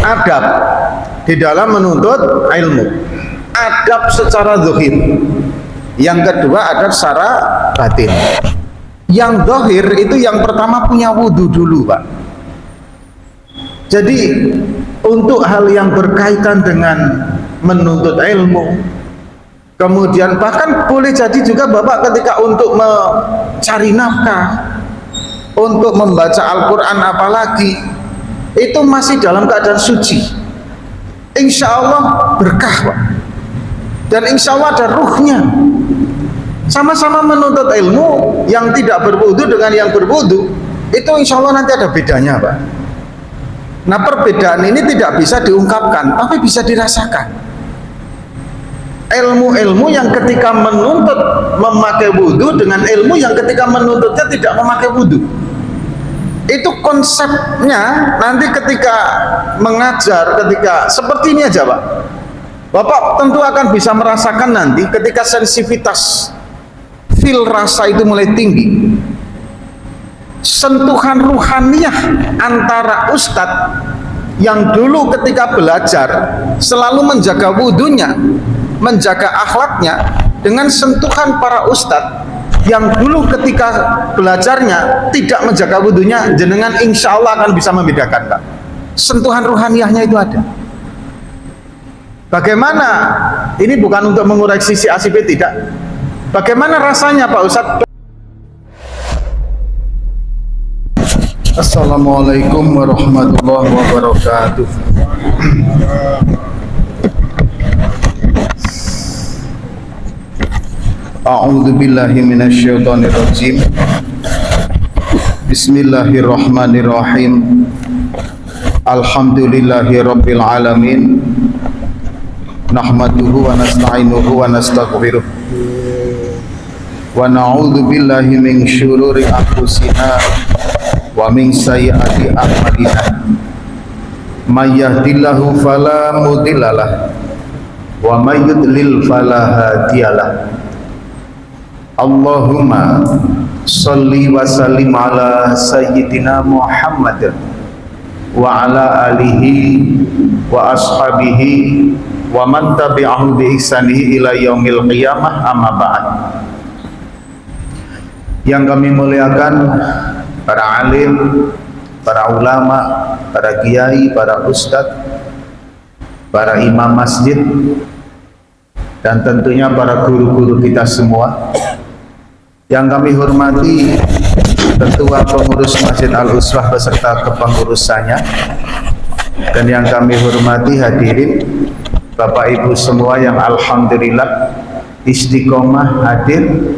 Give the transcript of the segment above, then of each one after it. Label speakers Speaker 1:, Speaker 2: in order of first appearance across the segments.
Speaker 1: adab di dalam menuntut ilmu. Adab secara zahir. Yang kedua adab secara batin. Yang zahir itu yang pertama punya wudu dulu, Pak. Jadi untuk hal yang berkaitan dengan menuntut ilmu, kemudian bahkan boleh jadi juga Bapak ketika untuk mencari nafkah, untuk membaca Al-Quran apalagi, itu masih dalam keadaan suci, insya Allah berkah, Pak. Dan insya Allah ada ruhnya. Sama-sama menuntut ilmu, yang tidak berwudu dengan yang berwudu, itu insya Allah nanti ada bedanya, Pak. Nah, perbedaan ini tidak bisa diungkapkan, tapi bisa dirasakan. Ilmu-ilmu yang ketika menuntut memakai wudu dengan ilmu yang ketika menuntutnya tidak memakai wudu, itu konsepnya nanti ketika mengajar, ketika seperti ini aja, Pak. Bapak tentu akan bisa merasakan nanti ketika sensitivitas feel rasa itu mulai tinggi, sentuhan ruhaniyah antara ustadz yang dulu ketika belajar selalu menjaga wudunya, menjaga akhlaknya, dengan sentuhan para ustadz yang dulu ketika belajarnya tidak menjaga wudunya, jenengan insya Allah akan bisa membedakan, Pak. Sentuhan ruhaniyahnya itu ada. Bagaimana? Ini bukan untuk mengoreksi si ACP, tidak. Bagaimana rasanya Pak Ustadz? Assalamualaikum warahmatullahi wabarakatuh. A'udzu billahi minasyaitonir rajim. Bismillahirrahmanirrahim. Alhamdulillahi rabbil alamin. Nahmaduhu wa nasta'inuhu wa nastaghfiruh. Wa na'udzu billahi min syururi anfusina wa min sayyiati a'malina. May yahdihillahu fala mudhillalah wa may yudlil fala hadiyalah. Allahumma sholli wa sallim ala sayyidina Muhammad wa ala alihi wa ashabihi wa man tabi'ahu bi ihsanihi ila yaumil qiyamah, amma ba'd. Yang kami muliakan para alim, para ulama, para kiai, para ustadz, para imam masjid, dan tentunya para guru-guru kita semua. Yang kami hormati Ketua Pengurus Masjid Al-Uswah beserta kepengurusannya, dan yang kami hormati hadirin Bapak Ibu semua yang alhamdulillah istiqomah hadir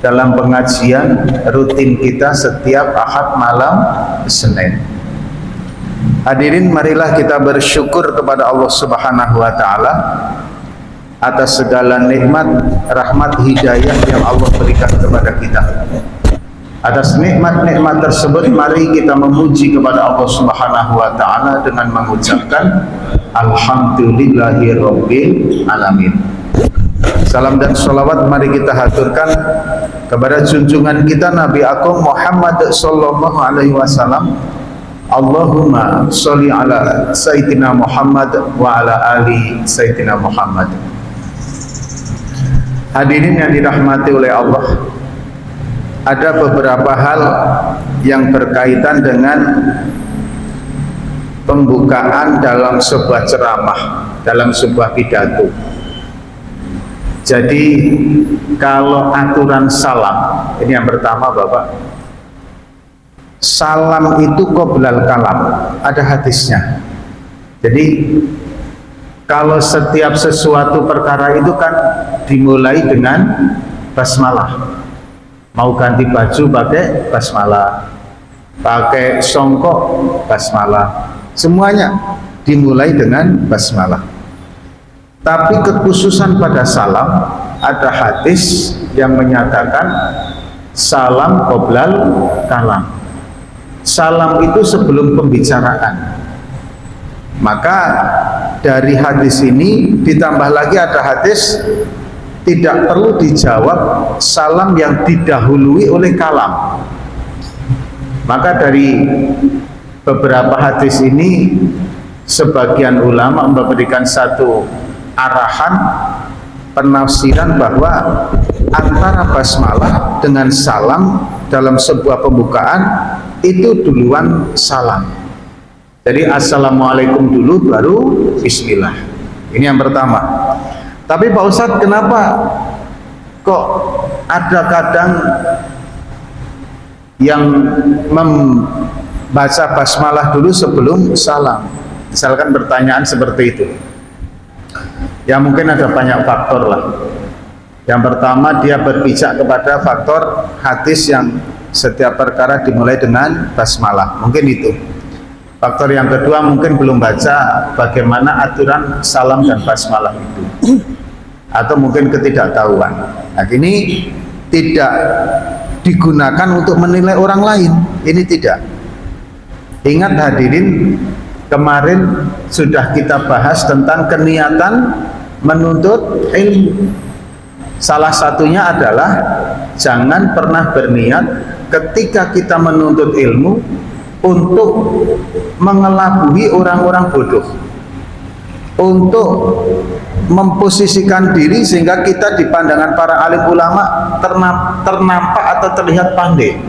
Speaker 1: dalam pengajian rutin kita setiap Ahad malam Senin. Hadirin, marilah kita bersyukur kepada Allah Subhanahu wa taala atas segala nikmat, rahmat, hidayah yang Allah berikan kepada kita. Atas nikmat-nikmat tersebut mari kita memuji kepada Allah Subhanahu wa taala dengan mengucapkan alhamdulillahirabbil alamin. Salam dan sholawat mari kita haturkan kepada junjungan kita Nabi Agung Muhammad sallallahu alaihi wasallam. Allahumma sholli ala sayyidina Muhammad wa ala ali sayyidina Muhammad. Hadirin yang dirahmati oleh Allah, ada beberapa hal yang berkaitan dengan pembukaan dalam sebuah ceramah, dalam sebuah pidato. Jadi kalau aturan salam, ini yang pertama Bapak, salam itu qoblal kalam, ada hadisnya. Jadi kalau setiap sesuatu perkara itu kan dimulai dengan basmalah. Mau ganti baju pakai basmalah, pakai songkok basmalah, semuanya dimulai dengan basmalah. Tapi kekhususan pada salam, ada hadis yang menyatakan salam qoblal kalam. Salam itu sebelum pembicaraan. Maka dari hadis ini ditambah lagi ada hadis tidak perlu dijawab salam yang didahului oleh kalam. Maka dari beberapa hadis ini sebagian ulama memberikan satu arahan penafsiran bahwa antara basmalah dengan salam dalam sebuah pembukaan itu duluan salam. Jadi assalamualaikum dulu baru bismillah. Ini yang pertama. Tapi Pak Ustadz, kenapa kok ada kadang yang membaca basmalah dulu sebelum salam? Misalkan pertanyaan seperti itu. Ya mungkin ada banyak faktor lah. Yang pertama, dia berpijak kepada faktor hadis yang setiap perkara dimulai dengan basmalah. Mungkin itu. Faktor yang kedua, mungkin belum baca bagaimana aturan salam dan basmalah itu. Atau mungkin ketidaktahuan. Nah, ini tidak digunakan untuk menilai orang lain. Ini tidak. Ingat hadirin, kemarin sudah kita bahas tentang keniatan menuntut ilmu. Salah satunya adalah jangan pernah berniat ketika kita menuntut ilmu untuk mengelabui orang-orang bodoh, untuk memposisikan diri sehingga kita di pandangan para alim ulama ternampak atau terlihat pandai,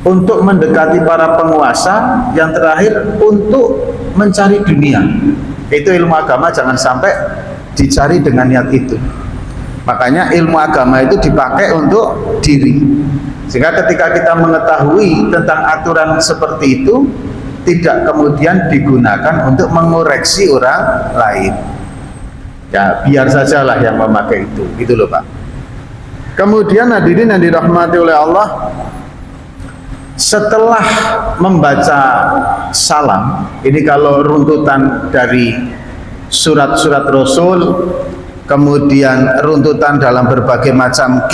Speaker 1: untuk mendekati para penguasa, yang terakhir untuk mencari dunia. Itu ilmu agama jangan sampai dicari dengan niat itu. Makanya ilmu agama itu dipakai untuk diri, sehingga ketika kita mengetahui tentang aturan seperti itu, tidak kemudian digunakan untuk mengoreksi orang lain. Ya biar sajalah yang memakai itu, gitu loh Pak. Kemudian hadirin yang dirahmati oleh Allah, setelah membaca salam, ini kalau runtutan dari surat-surat Rasul, kemudian runtutan dalam berbagai macam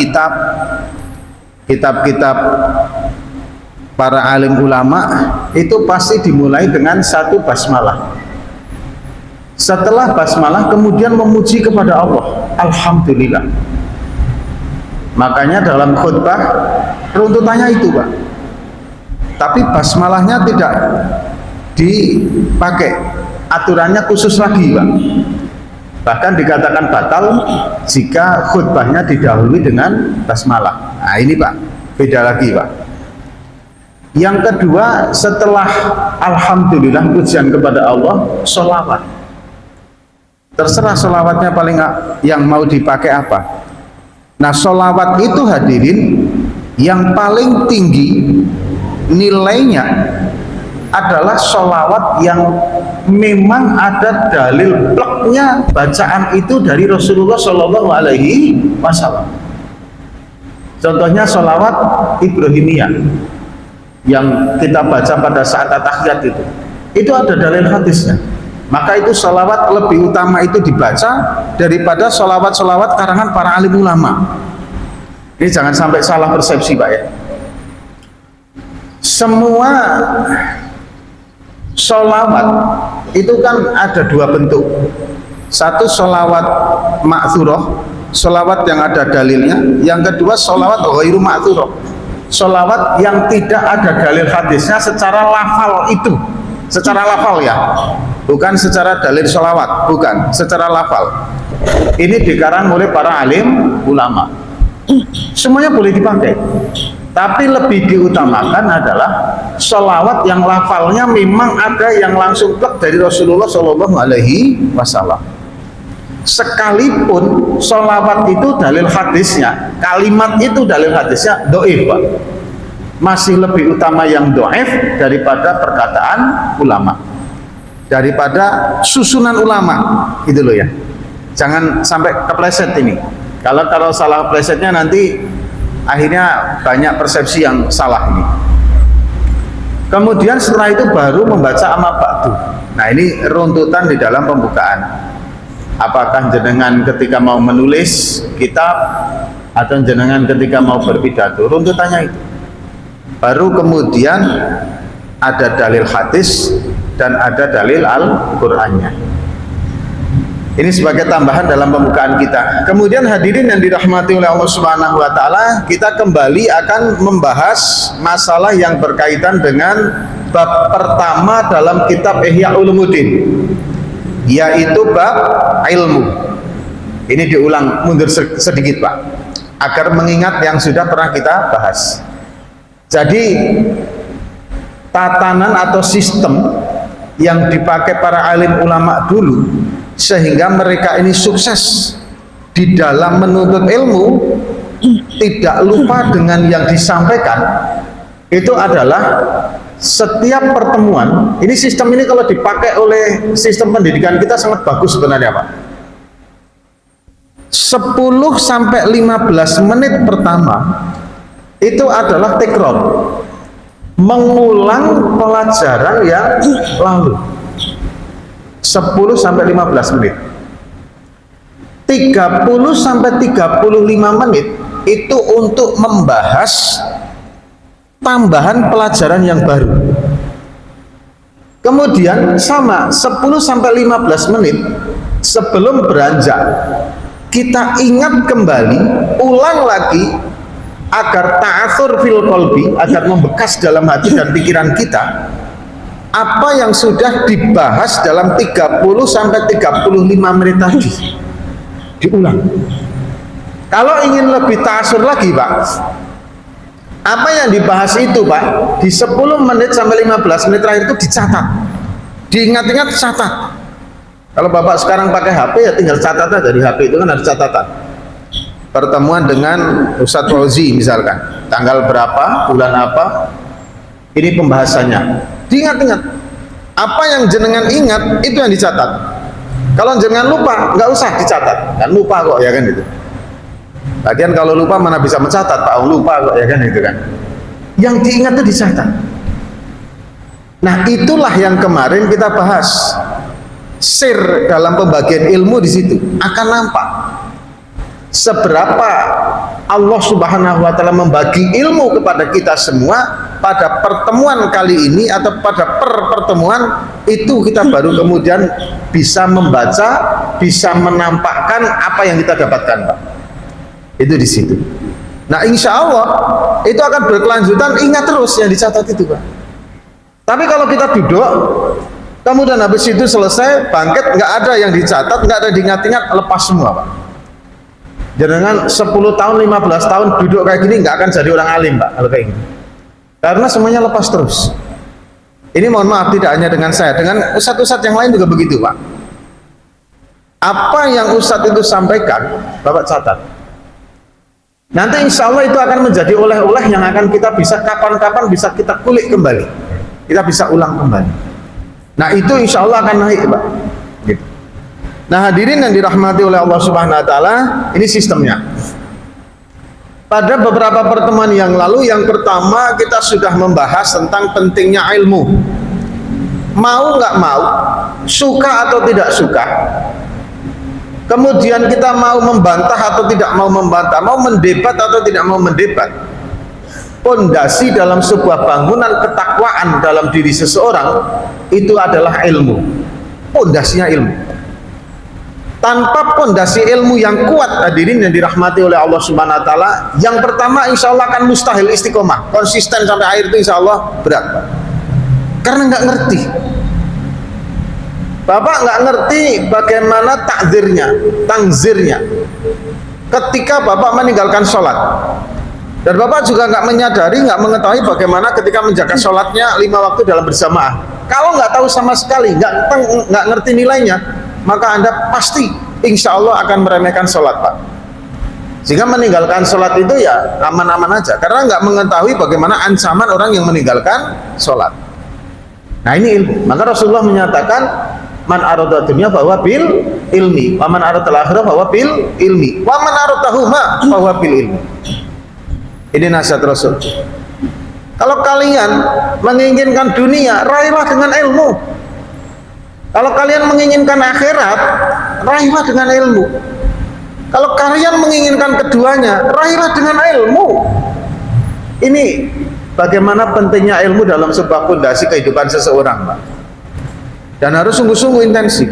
Speaker 1: kitab-kitab para alim ulama, itu pasti dimulai dengan satu basmalah. Setelah basmalah kemudian memuji kepada Allah, alhamdulillah. Makanya dalam khutbah runtutannya itu Pak, tapi basmalahnya tidak dipakai, aturannya khusus lagi Pak. Bahkan dikatakan batal jika khutbahnya didahului dengan basmalah. Nah ini Pak, beda lagi Pak. Yang kedua, setelah alhamdulillah pujian kepada Allah, sholawat. Terserah sholawatnya paling yang mau dipakai apa. Nah sholawat itu hadirin yang paling tinggi nilainya adalah sholawat yang memang ada dalil pleknya bacaan itu dari Rasulullah Shallallahu Alaihi Wasallam. Contohnya sholawat Ibrahimiyah yang kita baca pada saat at-tahiyat itu ada dalil hadisnya. Maka itu sholawat lebih utama itu dibaca daripada sholawat-sholawat karangan para alim ulama. Ini jangan sampai salah persepsi Pak ya. Semua sholawat itu kan ada dua bentuk. Satu sholawat ma'thurah, sholawat yang ada dalilnya. Yang kedua sholawat ghairu ma'thurah, sholawat yang tidak ada dalil hadisnya secara lafal itu. Secara lafal ya, bukan secara dalil sholawat, bukan, secara lafal. Ini dikarang oleh para alim ulama. Semuanya boleh dipakai, tapi lebih diutamakan adalah sholawat yang lafalnya memang ada yang langsung plek dari Rasulullah Shallallahu Alaihi Wasallam. Sekalipun sholawat itu dalil hadisnya, kalimat itu dalil hadisnya doif Pak, masih lebih utama yang doif daripada perkataan ulama, daripada susunan ulama, gitu loh ya. Jangan sampai kepleset ini. Kalau salah plesetnya nanti akhirnya banyak persepsi yang salah ini. Kemudian setelah itu baru membaca amma ba'du. Nah ini runtutan di dalam pembukaan. Apakah jenengan ketika mau menulis kitab atau jenengan ketika mau berpidato, runtutannya itu. Baru kemudian ada dalil hadis dan ada dalil Al-Qur'annya. Ini sebagai tambahan dalam pembukaan kita. Kemudian hadirin yang dirahmati oleh Allah Subhanahu wa taala, kita kembali akan membahas masalah yang berkaitan dengan bab pertama dalam kitab Ihya Ulumuddin, yaitu bab ilmu. Ini diulang mundur sedikit Pak, agar mengingat yang sudah pernah kita bahas. Jadi tatanan atau sistem yang dipakai para alim ulama dulu sehingga mereka ini sukses di dalam menuntut ilmu, tidak lupa dengan yang disampaikan, itu adalah setiap pertemuan. Ini sistem ini kalau dipakai oleh sistem pendidikan kita sangat bagus sebenarnya Pak. 10 sampai 15 menit pertama itu adalah takror, mengulang pelajaran yang lalu. 10 sampai 15 menit. 30 sampai 35 menit itu untuk membahas tambahan pelajaran yang baru. Kemudian sama 10 sampai 15 menit sebelum beranjak, kita ingat kembali, ulang lagi agar ta'athur fil qalbi, agar membekas dalam hati dan pikiran kita apa yang sudah dibahas dalam 30 sampai 35 menit tadi. Diulang. Kalau ingin lebih ta'assur lagi Pak, apa yang dibahas itu Pak, di 10 menit sampai 15 menit terakhir itu dicatat, diingat-ingat, catat. Kalau Bapak sekarang pakai HP ya tinggal catat aja, di HP itu kan ada catatan. Pertemuan dengan Ustadz Fauzi misalkan, tanggal berapa, bulan apa, ini pembahasannya, diingat-ingat. Apa yang jenengan ingat itu yang dicatat. Kalau jenengan lupa, nggak usah dicatat, kan lupa kok ya kan itu. Lagian kalau lupa mana bisa mencatat Pak, lupa kok ya kan itu kan. Yang diingat itu dicatat. Nah itulah yang kemarin kita bahas. Sir dalam pembagian ilmu di situ akan nampak seberapa Allah Subhanahu wa taala membagi ilmu kepada kita semua pada pertemuan kali ini, atau pada pertemuan itu kita baru kemudian bisa membaca, bisa menampakkan apa yang kita dapatkan Pak. Itu di situ. Nah insya Allah itu akan berkelanjutan, ingat terus yang dicatat itu Pak. Tapi kalau kita duduk kemudian habis itu selesai, bangkit, nggak ada yang dicatat, nggak ada diingat-ingat, lepas semua Pak. Jangan 10 tahun, 15 tahun duduk kayak gini nggak akan jadi orang alim Pak kalau kayak gini. Karena semuanya lepas terus. Ini mohon maaf tidak hanya dengan saya, dengan ustadz-ustadz yang lain juga begitu Pak. Apa yang ustadz itu sampaikan, Bapak catat. Nanti insya Allah itu akan menjadi oleh-oleh yang akan kita bisa kapan-kapan bisa kita kulik kembali. Kita bisa ulang kembali. Nah itu insya Allah akan naik Pak. Gitu. Nah hadirin yang dirahmati oleh Allah Subhanahu Wa Taala, ini sistemnya. Pada beberapa pertemuan yang lalu, yang pertama kita sudah membahas tentang pentingnya ilmu. Mau nggak mau, suka atau tidak suka. Kemudian kita mau membantah atau tidak mau membantah, mau mendebat atau tidak mau mendebat. Pondasi dalam sebuah bangunan ketakwaan dalam diri seseorang itu adalah ilmu. Pondasinya ilmu. Tanpa pondasi ilmu yang kuat hadirin yang dirahmati oleh Allah Subhanahu wa taala, yang pertama insya Allah akan mustahil istiqomah, konsisten sampai akhir itu insya Allah berat. Karena nggak ngerti. Bapak nggak ngerti bagaimana tangzirnya ketika Bapak meninggalkan sholat. Dan Bapak juga nggak menyadari, nggak mengetahui bagaimana ketika menjaga sholatnya 5 waktu dalam berjamaah. Kalau nggak tahu sama sekali, nggak ngerti nilainya, maka Anda pasti insya Allah akan meremehkan sholat Pak. Sehingga meninggalkan sholat itu ya aman-aman aja, karena nggak mengetahui bagaimana ancaman orang yang meninggalkan sholat. Nah ini ilmu. Maka Rasulullah menyatakan, man arada dunya bahwa bil ilmi, wa man arada akhirah bahwa bil ilmi, wa man aradahuma bahwa bil ilmi. Ini nasihat Rasul. Kalau kalian menginginkan dunia, raihlah dengan ilmu. Kalau kalian menginginkan akhirat, raihlah dengan ilmu. Kalau kalian menginginkan keduanya, raihlah dengan ilmu. Ini bagaimana pentingnya ilmu dalam sebuah fondasi kehidupan seseorang, Pak. Dan harus sungguh-sungguh intensif.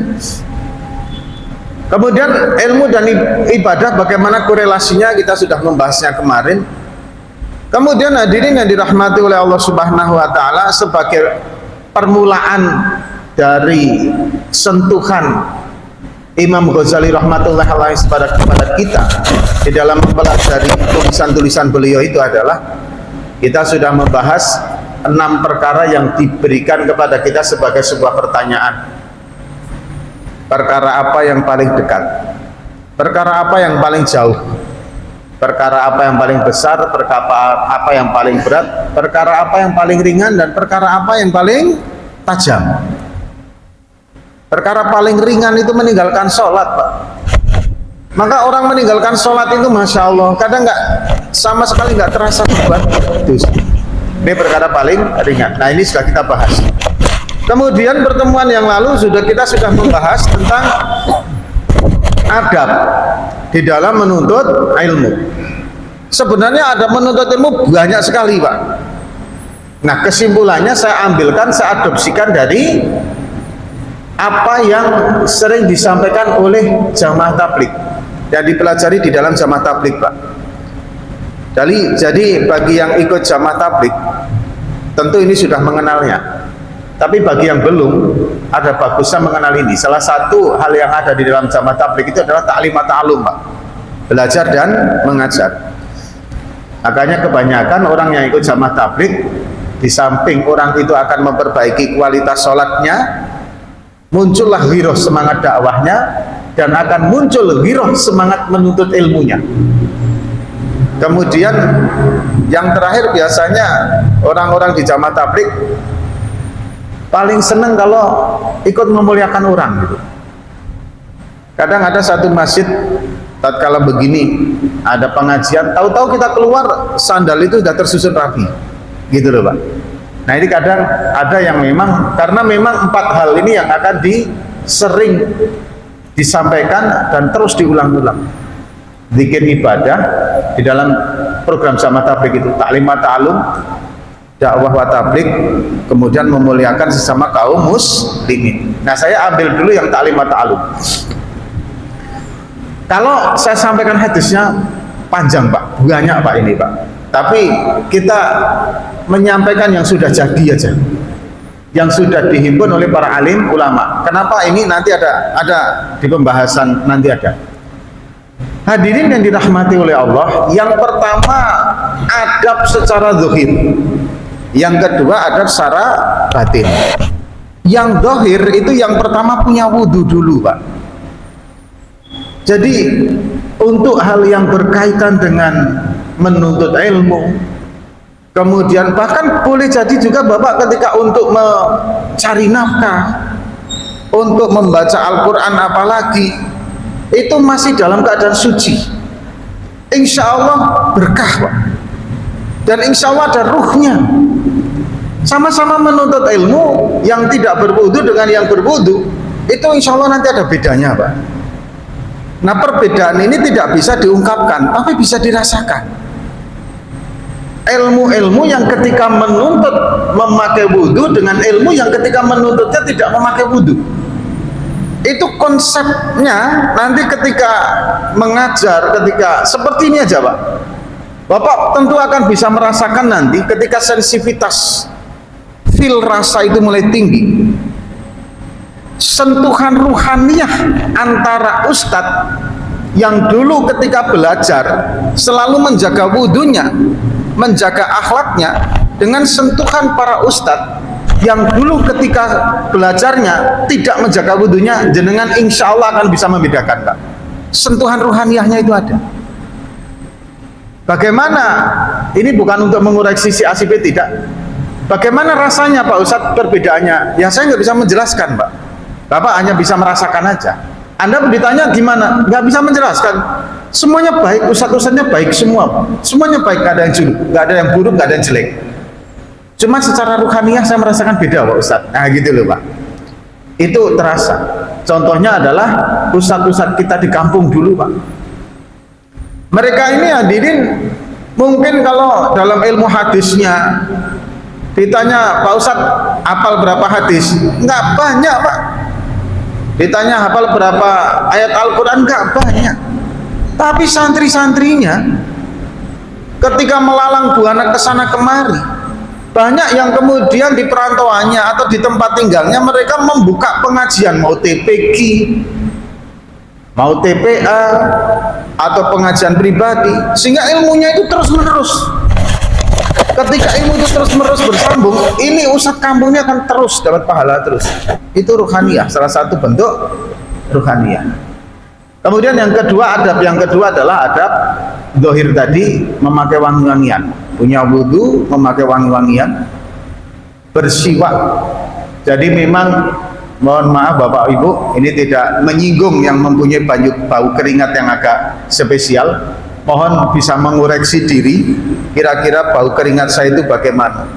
Speaker 1: Kemudian ilmu dan ibadah bagaimana korelasinya, kita sudah membahasnya kemarin. Kemudian hadirin yang dirahmati oleh Allah Subhanahu wa taala, sebagai permulaan dari sentuhan Imam Ghazali rahmatullahi alaihi kepada kita di dalam mempelajari tulisan-tulisan beliau itu adalah kita sudah membahas 6 perkara yang diberikan kepada kita sebagai sebuah pertanyaan. Perkara apa yang paling dekat? Perkara apa yang paling jauh? Perkara apa yang paling besar? Perkara apa yang paling berat? Perkara apa yang paling ringan? Dan perkara apa yang paling tajam? Perkara paling ringan itu meninggalkan sholat, Pak. Maka orang meninggalkan sholat itu Masya Allah kadang sama sekali nggak terasa beban. Ini perkara paling ringan. Nah, ini sudah kita bahas. Kemudian pertemuan yang lalu kita sudah membahas tentang adab di dalam menuntut ilmu. Sebenarnya adab menuntut ilmu banyak sekali, Pak. Nah, kesimpulannya saya ambilkan, saya adopsikan dari apa yang sering disampaikan oleh jamaah tabligh yang dipelajari di dalam jamaah tabligh, Pak. Jadi bagi yang ikut jamaah tabligh tentu ini sudah mengenalnya. Tapi bagi yang belum, ada bagusnya mengenal ini. Salah satu hal yang ada di dalam jamaah tabligh itu adalah ta'lim wa ta'allum, Pak. Belajar dan mengajar. Makanya kebanyakan orang yang ikut jamaah tabligh, di samping orang itu akan memperbaiki kualitas sholatnya, muncullah giroh semangat dakwahnya, dan akan muncul giroh semangat menuntut ilmunya. Kemudian yang terakhir, biasanya orang-orang di jamaah tabligh paling senang kalau ikut memuliakan orang gitu. Kadang ada satu masjid tatkala begini ada pengajian, tahu-tahu kita keluar sandal itu sudah tersusun rapi gitu loh, Pak. Nah, ini kadang ada yang memang karena memang 4 hal ini yang akan sering disampaikan dan terus diulang-ulang. Zikir ibadah di dalam program jamaah tabligh itu, ta'lim wa ta'allum, dakwah wa tabligh, kemudian memuliakan sesama kaum muslimin. Nah, saya ambil dulu yang ta'lim wa ta'allum. Kalau saya sampaikan hadisnya panjang, Pak, banyak, Pak, ini, Pak. Tapi kita menyampaikan yang sudah jadi aja, yang sudah dihimpun oleh para alim ulama. Kenapa ini nanti ada di pembahasan, nanti ada. Hadirin yang dirahmati oleh Allah, yang pertama adab secara zahir, yang kedua adab secara batin. Yang zahir itu yang pertama punya wudhu dulu, Pak. Jadi untuk hal yang berkaitan dengan menuntut ilmu, kemudian bahkan boleh jadi juga Bapak ketika untuk mencari nafkah, untuk membaca Al-Quran apalagi, itu masih dalam keadaan suci, insya Allah berkah, Pak. Dan insya Allah ada ruhnya. Sama-sama menuntut ilmu, yang tidak berwudu dengan yang berwudu, itu insya Allah nanti ada bedanya, Pak. Nah, perbedaan ini tidak bisa diungkapkan, tapi bisa dirasakan. Ilmu-ilmu yang ketika menuntut memakai wudu dengan ilmu yang ketika menuntutnya tidak memakai wudu, itu konsepnya nanti ketika mengajar, ketika seperti ini aja, Pak. Bapak tentu akan bisa merasakan nanti ketika sensitivitas feel rasa itu mulai tinggi, sentuhan ruhaniyah antara ustadz yang dulu ketika belajar selalu menjaga wudunya, menjaga akhlaknya, dengan sentuhan para ustadz yang dulu ketika belajarnya tidak menjaga wudunya, jenengan insya Allah akan bisa membedakan, Pak. Sentuhan ruhaniyahnya itu ada. Bagaimana, ini bukan untuk mengurai sisi ACP, tidak. Bagaimana rasanya Pak Ustadz perbedaannya? Ya saya nggak bisa menjelaskan, Pak. Bapak hanya bisa merasakan aja. Anda ditanya gimana? Nggak bisa menjelaskan. Semuanya baik, ustadz-ustadznya baik semua. Semuanya baik, nggak ada yang julid, nggak ada yang buruk, nggak ada yang jelek. Cuma secara ruhaniyah saya merasakan beda, Pak Ustadz. Nah gitu loh, Pak. Itu terasa. Contohnya adalah ustadz-ustadz kita di kampung dulu, Pak. Mereka ini hadirin, mungkin kalau dalam ilmu hadisnya ditanya, Pak Ustadz hafal berapa hadis? Nggak banyak, Pak. Ditanya hafal berapa ayat Al-Quran? Nggak banyak. Tapi santri-santrinya ketika melalang buana ke sana kemari, banyak yang kemudian di perantauannya atau di tempat tinggalnya mereka membuka pengajian, mau TPQ, mau TPA, atau pengajian pribadi, sehingga ilmunya itu terus menerus. Ketika ilmu itu terus menerus bersambung, ini ustadz kampungnya akan terus dapat pahala terus. Itu ruhaniyah, salah satu bentuk ruhaniyah. Kemudian yang kedua, adab yang kedua adalah adab dohir tadi, memakai wangi-wangian, punya wudhu, memakai wangi-wangian, bersiwak. Jadi memang mohon maaf Bapak Ibu, ini tidak menyinggung yang mempunyai bau keringat yang agak spesial. Mohon bisa mengoreksi diri, kira-kira bau keringat saya itu bagaimana,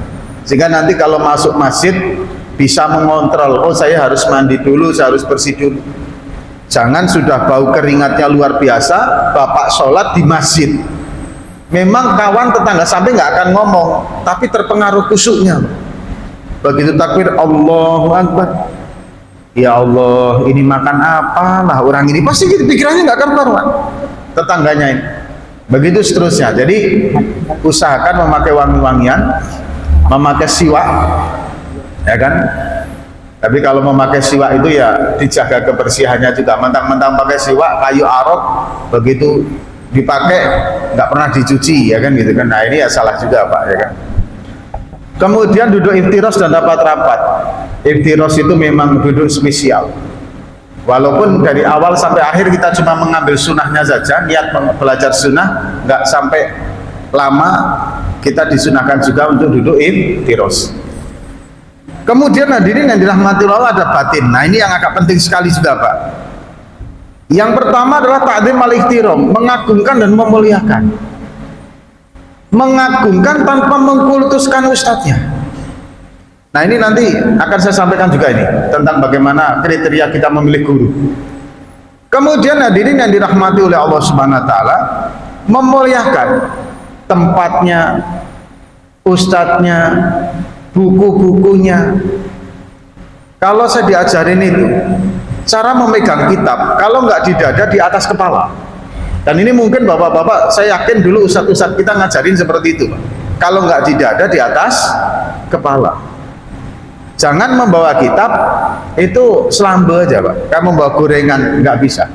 Speaker 1: sehingga nanti kalau masuk masjid bisa mengontrol, oh saya harus mandi dulu, saya harus bersih dulu. Jangan sudah bau keringatnya luar biasa, Bapak sholat di masjid, memang kawan tetangga sampai nggak akan ngomong, tapi terpengaruh khusyuknya. Begitu takbir Allahu Akbar, ya Allah, ini makan apalah orang ini, pasti gitu pikirannya nggak akan karuan tetangganya ini. Begitu seterusnya. Jadi usahakan memakai wangi-wangian, memakai siwak, ya kan. Tapi kalau memakai siwak itu ya dijaga kebersihannya juga. Mentang-mentang pakai siwak kayu arok, begitu dipakai nggak pernah dicuci, ya kan gitu kan. Nah ini ya salah juga Pak, ya kan. Kemudian duduk iftiros dan rapat-rapat. Iftiros itu memang duduk spesial. Walaupun dari awal sampai akhir kita cuma mengambil sunnahnya saja, niat belajar sunnah, nggak sampai lama, kita disunahkan juga untuk duduk iftiros. Kemudian hadirin yang dirahmati Allah, ada batin. Nah ini yang agak penting sekali juga Pak. Yang pertama adalah ta'zim al-ihtiram, mengagungkan dan memuliakan. Mengagungkan tanpa mengkultuskan ustadznya. Nah ini nanti akan saya sampaikan juga ini tentang bagaimana kriteria kita memilih guru. Kemudian hadirin yang dirahmati oleh Allah Subhanahu wa taala, memuliakan tempatnya, ustadznya, buku-bukunya. Kalau saya diajarin itu cara memegang kitab, kalau nggak di dada, di atas kepala. Dan ini mungkin bapak-bapak, saya yakin dulu ustadz-ustadz kita ngajarin seperti itu. Kalau nggak di dada, di atas kepala. Jangan membawa kitab itu selambe aja Pak, kamu membawa gorengan, nggak bisa.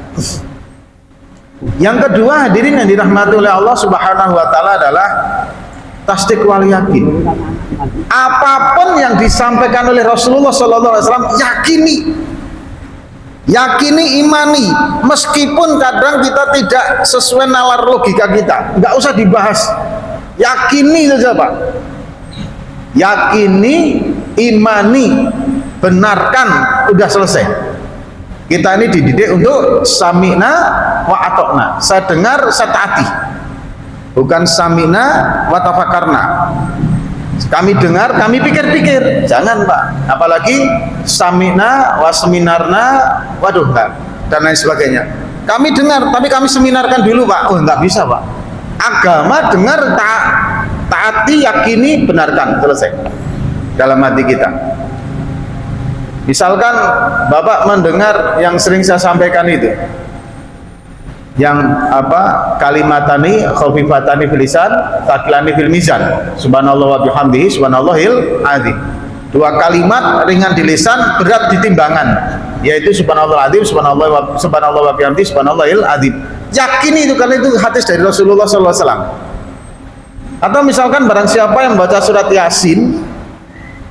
Speaker 1: Yang kedua hadirin yang dirahmati oleh Allah Subhanahu wa taala adalah tasdik wal yakin. Apapun yang disampaikan oleh Rasulullah SAW, yakini, imani, meskipun kadang kita tidak sesuai nalar logika kita, nggak usah dibahas, yakini saja Pak. Yakini, imani, benarkan, udah selesai. Kita ini dididik untuk sami'na wa atokna, saya dengar, saya taati, bukan sami'na wa tafakarna. Kami dengar, kami pikir-pikir, jangan Pak. Apalagi sami'na wa seminarna, waduh enggak, dan lain sebagainya. Kami dengar, tapi kami seminarkan dulu Pak. Oh enggak bisa Pak. Agama dengar, taati, yakini, benarkan, selesai dalam hati kita. Misalkan Bapak mendengar yang sering saya sampaikan itu, yang apa, kalimatani khafifatani fil lisan thaqilani fil mizan, subhanallah wa bihamdihi subhanallahil azim. Dua kalimat ringan di lisan, berat di timbangan, yaitu subhanallah azim, subhanallah wa bihamdihi subhanallahil azim. Yakini itu, karena itu hadis dari Rasulullah SAW. Atau misalkan barang siapa yang membaca surat Yasin,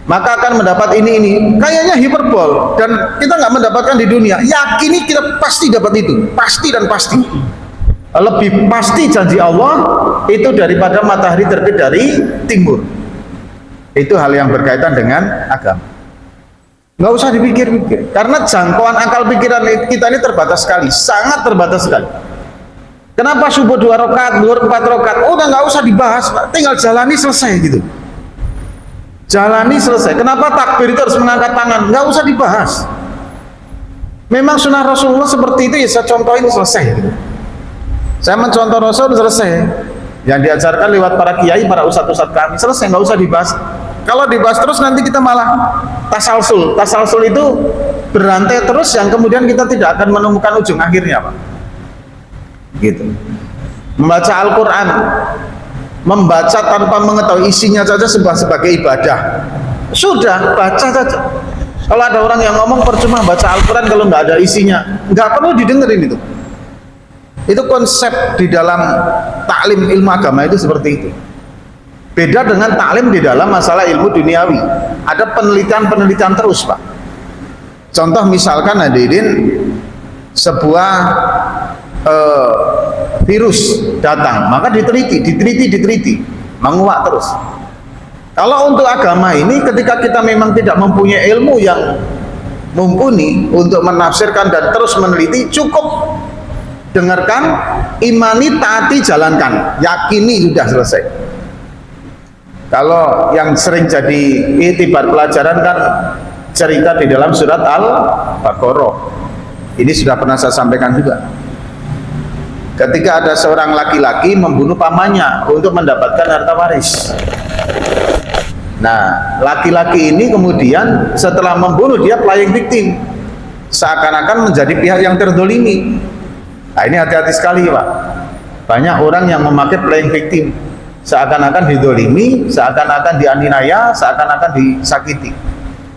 Speaker 1: maka akan mendapat ini. Kayaknya hiperbol dan kita nggak mendapatkan di dunia. Yakini kita pasti dapat itu, pasti dan pasti. Lebih pasti janji Allah itu daripada matahari terbit dari timur. Itu hal yang berkaitan dengan agama. Nggak usah dipikir-pikir, karena jangkauan akal pikiran kita ini terbatas sekali, sangat terbatas sekali. Kenapa subuh 2 rakaat, duhur 4 rakaat? Oh, udah nggak usah dibahas, tinggal jalani, selesai gitu. Jalani, selesai. Kenapa takbir itu harus mengangkat tangan? Nggak usah dibahas. Memang sunnah Rasulullah seperti itu, ya saya contohin, selesai gitu. Saya mencontoh Rasul, selesai. Yang diajarkan lewat para kiai, para ustadz-ustadz kami, selesai, nggak usah dibahas. Kalau dibahas terus nanti kita malah tasalsul. Tasalsul itu berantai terus, yang kemudian kita tidak akan menemukan ujung akhirnya Pak. Gitu. Membaca Al-Quran, membaca tanpa mengetahui isinya saja sebagai ibadah. Sudah, baca saja. Kalau ada orang yang ngomong percuma baca Al-Quran kalau nggak ada isinya, nggak perlu didengerin itu. Itu konsep di dalam taklim ilmu agama itu seperti itu. Beda dengan taklim di dalam masalah ilmu duniawi. Ada penelitian-penelitian terus, Pak. Contoh misalkan hadirin, sebuah virus datang, maka diteliti, menguak terus. Kalau untuk agama ini, ketika kita memang tidak mempunyai ilmu yang mumpuni untuk menafsirkan dan terus meneliti, cukup dengarkan, imani, taati, jalankan, yakini, sudah selesai. Kalau yang sering jadi iktibar pelajaran kan cerita di dalam surat Al-Baqarah. Ini sudah pernah saya sampaikan juga. Ketika ada seorang laki-laki membunuh pamannya untuk mendapatkan harta waris. Nah, laki-laki ini kemudian setelah membunuh dia playing victim, seakan-akan menjadi pihak yang terdolimi. Nah, ini hati-hati sekali, Pak. Banyak orang yang memakai playing victim, seakan-akan didolimi, seakan-akan dianiaya, seakan-akan disakiti.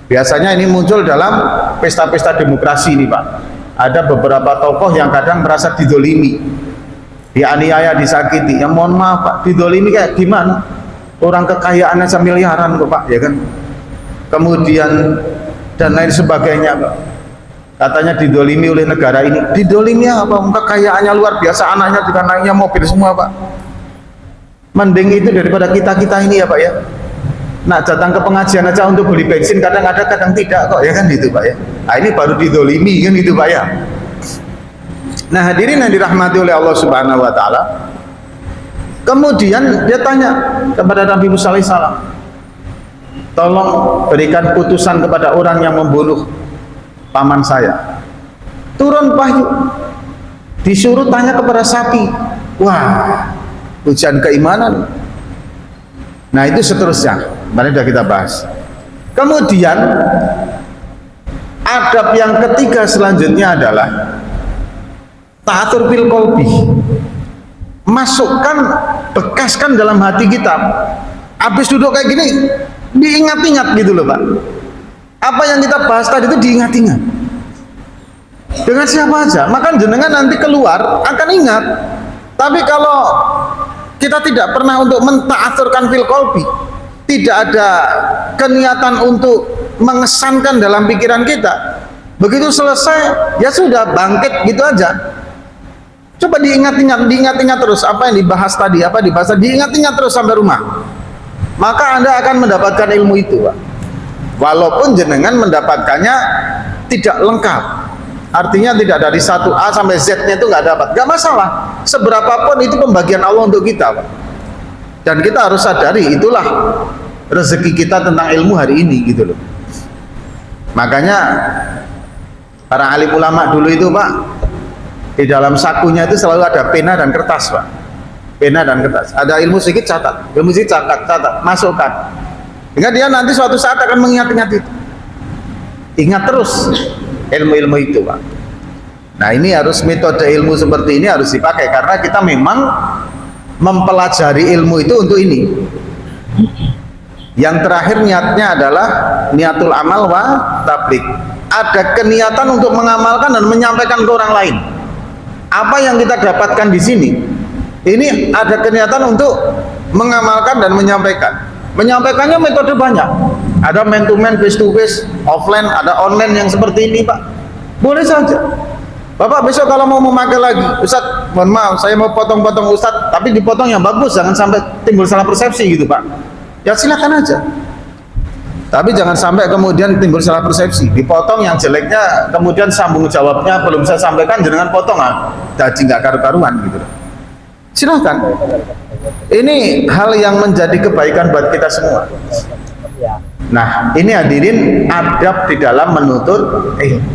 Speaker 1: Biasanya ini muncul dalam pesta-pesta demokrasi ini, Pak. Ada beberapa tokoh yang kadang merasa didolimi, dianiaya, disakiti. Ya mohon maaf, Pak, didolimi kayak gimana? Orang kekayaannya miliaran kok, Pak, ya kan? Kemudian dan lain sebagainya, Pak. Katanya didolimi oleh negara ini. Didolimi apa? Kekayaannya luar biasa, anaknya juga naiknya mobil semua, Pak. Mending itu daripada kita-kita ini ya, Pak ya. Nah, datang ke pengajian aja untuk beli bensin, kadang ada, kadang tidak kok, ya kan gitu, Pak ya. Nah, ini baru didolimi kan gitu, Pak ya. Nah, hadirin yang dirahmati oleh Allah Subhanahu wa taala. Kemudian dia tanya kepada Nabi Musa alaihissalam, tolong berikan putusan kepada orang yang membunuh paman saya. Turun wahyu, disuruh tanya kepada sapi. Wah, ujian keimanan. Nah, itu seterusnya, mari kita bahas. Kemudian adab yang ketiga selanjutnya adalah ta'atur fil qalbi. Masukkan, bekaskan dalam hati kita. Habis duduk kayak gini, diingat-ingat gitu loh, Pak. Apa yang kita bahas tadi itu diingat-ingat. Dengan siapa aja, maka jenengan nanti keluar akan ingat. Tapi kalau kita tidak pernah untuk menta'athurkan fil qalbi, tidak ada keniatan untuk mengesankan dalam pikiran kita, begitu selesai, ya sudah, bangkit gitu aja. Coba diingat-ingat terus apa yang dibahas tadi, diingat-ingat terus sampai rumah. Maka Anda akan mendapatkan ilmu itu, Pak. Walaupun jenengan mendapatkannya tidak lengkap. Artinya tidak dari 1A sampai Z-nya itu nggak dapat. Nggak masalah. Seberapapun itu pembagian Allah untuk kita, Pak. Dan kita harus sadari itulah rezeki kita tentang ilmu hari ini gitu loh. Makanya para alim ulama dulu itu, Pak, di dalam sakunya itu selalu ada pena dan kertas, Pak. Pena dan kertas. Ada ilmu sedikit, catat. Ilmu sedikit, catat. Masukkan. Sehingga dia nanti suatu saat akan mengingat-ingat itu. Ingat terus ilmu-ilmu itu, Pak. Nah, ini harus metode ilmu seperti ini harus dipakai. Karena kita memang mempelajari ilmu itu untuk ini. Yang terakhir niatnya adalah niatul amal wa tabligh. Ada keniatan untuk mengamalkan dan menyampaikan ke orang lain. Apa yang kita dapatkan di sini, ini ada keniatan untuk mengamalkan dan menyampaikan. Menyampaikannya metode banyak. Ada man to man, face to face, offline, ada online yang seperti ini, Pak. Boleh saja. Bapak besok kalau mau memakai lagi, Ustaz, mohon maaf, saya mau potong-potong Ustaz, tapi dipotong yang bagus, jangan sampai timbul salah persepsi gitu, Pak. Ya silakan aja. Tapi jangan sampai kemudian timbul salah persepsi, dipotong yang jeleknya, kemudian sambung jawabnya belum saya sampaikan, jangan potongan, jadi nggak karu-karuan gitu. Silahkan. Ini hal yang menjadi kebaikan buat kita semua. Nah, ini hadirin adab di dalam menuntut ilmu.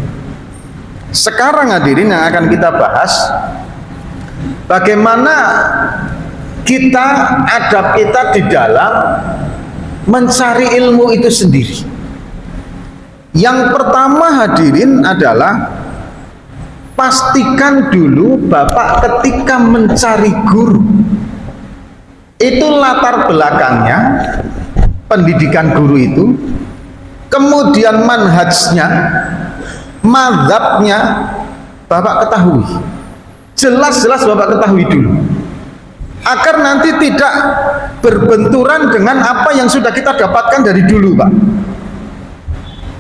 Speaker 1: Sekarang hadirin yang akan kita bahas, bagaimana adab kita di dalam mencari ilmu itu sendiri. Yang pertama hadirin adalah pastikan dulu Bapak ketika mencari guru Itu latar belakangnya pendidikan guru itu, kemudian manhajnya, mazhabnya Bapak ketahui, jelas-jelas Bapak ketahui dulu, agar nanti tidak berbenturan dengan apa yang sudah kita dapatkan dari dulu, Pak.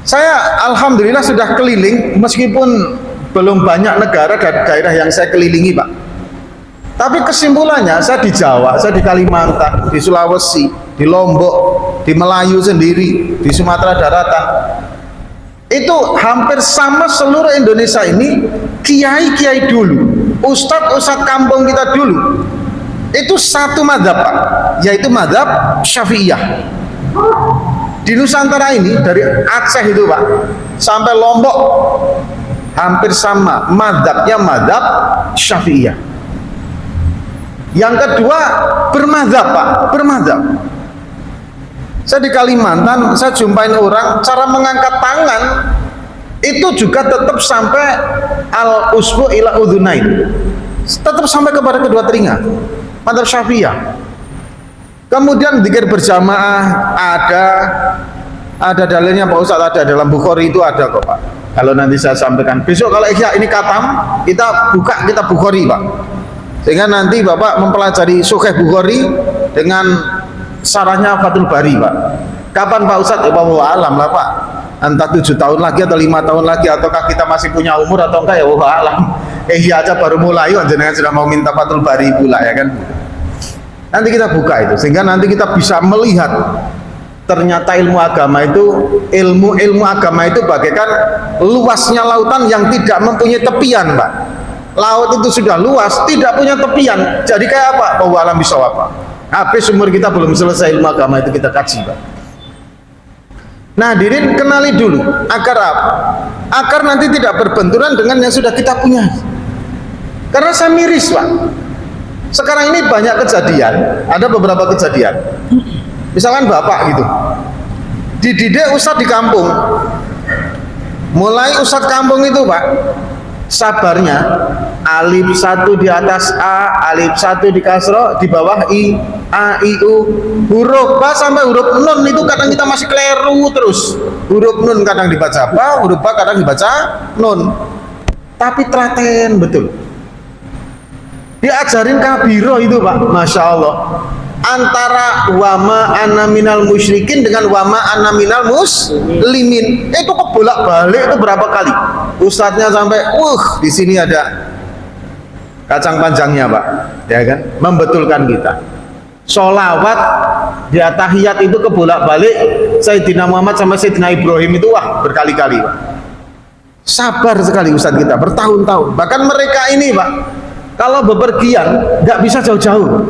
Speaker 1: Saya alhamdulillah sudah keliling, meskipun belum banyak negara dan daerah yang saya kelilingi, Pak. Tapi kesimpulannya, saya di Jawa, saya di Kalimantan, di Sulawesi, di Lombok, di Melayu sendiri, di Sumatera Daratan, itu hampir sama seluruh Indonesia ini, kiai-kiai dulu, ustadz-ustadz kampung kita dulu, itu satu mazhab, Pak, yaitu mazhab Syafi'iyah. Di Nusantara ini, dari Aceh itu, Pak, sampai Lombok, hampir sama mazhabnya, mazhab Syafi'iyah. Yang kedua, bermazhab, Pak, bermazhab. Saya di Kalimantan, saya jumpain orang, cara mengangkat tangan itu juga tetap sampai al-usbu ila udhunain, tetap sampai kepada kedua telinga, mazhab Syafi'iyah. Kemudian zikir berjamaah ada dalilnya, Pak Ustadz, ada dalam Bukhari, itu ada kok, Pak. Kalau nanti saya sampaikan besok, kalau Ihya ini katam, kita buka kitab Bukhari, Pak, sehingga nanti Bapak mempelajari Sahih Bukhari dengan sarahnya Fathul Bari, Pak. Kapan Pak Ustadz? Wallahu alam lah, Pak. Entah 7 tahun lagi atau 5 tahun lagi, ataukah kita masih punya umur atau enggak, ya wallahu alam. Ihya aja baru mulai, jenengan sudah mau minta Fathul Bari pula, ya kan? Nanti kita buka itu, sehingga nanti kita bisa melihat ternyata ilmu agama itu, ilmu agama itu bagaikan luasnya lautan yang tidak mempunyai tepian, Pak. Laut itu sudah luas, tidak punya tepian. Jadi kayak apa? Bahwa alam bisa apa? Habis umur kita belum selesai ilmu agama itu kita kaji, Pak. Nah, hadirin, kenali dulu agar apa? Agar nanti tidak berbenturan dengan yang sudah kita punya. Karena saya miris, Pak. Sekarang ini banyak kejadian, ada beberapa kejadian. Misalkan bapak gitu, dididik ustadz di kampung, mulai ustadz kampung itu, Pak, sabarnya alif 1 di atas A, alif 1 di kasro, di bawah I, A, I, U, huruf ba sampai huruf nun itu kadang kita masih keliru terus. Huruf nun kadang dibaca ba, huruf ba kadang dibaca nun, tapi telaten betul. Diajarin kabiro itu, Pak, Masya Allah, antara wama ana minal musyrikin dengan wama ana minal muslimin, itu kebolak balik itu berapa kali. Ustadznya sampai di sini ada kacang panjangnya, Pak, ya kan, membetulkan kita. Sholawat di tahiyat itu kebolak balik Sayyidina Muhammad sama Sayyidina Ibrahim itu berkali-kali, Pak. Sabar sekali Ustadz kita bertahun-tahun. Bahkan mereka ini, Pak, kalau bepergian nggak bisa jauh-jauh.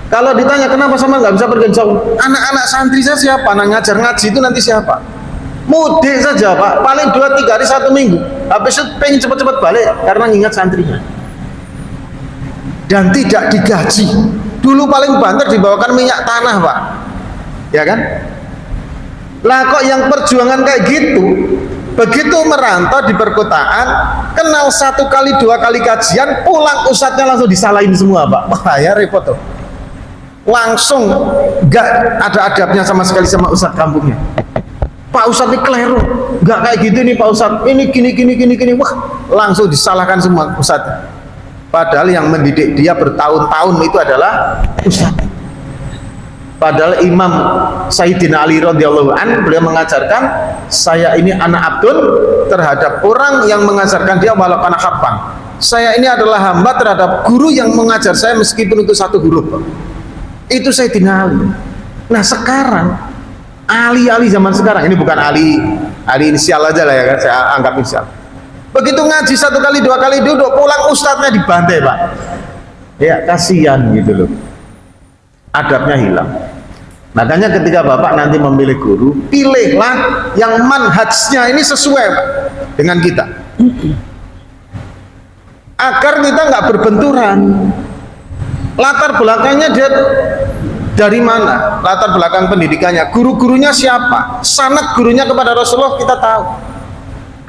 Speaker 1: Kalau ditanya kenapa sama nggak bisa pergi jauh, anak-anak santri saya siapa? Anak ngajar ngaji itu nanti siapa? Mudik saja, Pak, paling 2-3 hari 1 minggu. Habis itu pengen cepat-cepat balik karena ingat santrinya. Dan tidak digaji. Dulu paling banter dibawakan minyak tanah, Pak, ya kan? Lah kok yang perjuangan kayak gitu, begitu merantau di perkotaan, kenal 1 kali 2 kali kajian, pulang ustadznya langsung disalahin semua, Pak. Wah, ya repot tuh. Langsung nggak ada adabnya sama sekali sama ustadz kampungnya. Pak Ustadz ini keliru, nggak kayak gitu nih Pak Ustadz, ini gini, wah, langsung disalahkan semua ustadz. Padahal yang mendidik dia bertahun-tahun itu adalah ustadz. Padahal Imam Sayyidina Ali radhiyallahu an, beliau mengajarkan, saya ini anak abdun terhadap orang yang mengajarkan dia walau kana harfan. Saya ini adalah hamba terhadap guru yang mengajar saya meskipun itu 1 huruf. Itu Sayyidina Ali. Nah, sekarang Ali zaman sekarang ini bukan Ali inisial aja lah, ya kan, saya anggap inisial. Begitu ngaji 1 kali 2 kali duduk, pulang ustadznya dibantai, Pak. Ya kasihan gitu loh, adabnya hilang. Makanya ketika Bapak nanti memilih guru, pilihlah yang manhajnya ini sesuai dengan kita, agar kita nggak berbenturan. Latar belakangnya dia dari mana, latar belakang pendidikannya, guru-gurunya siapa, sanad gurunya kepada Rasulullah kita tahu,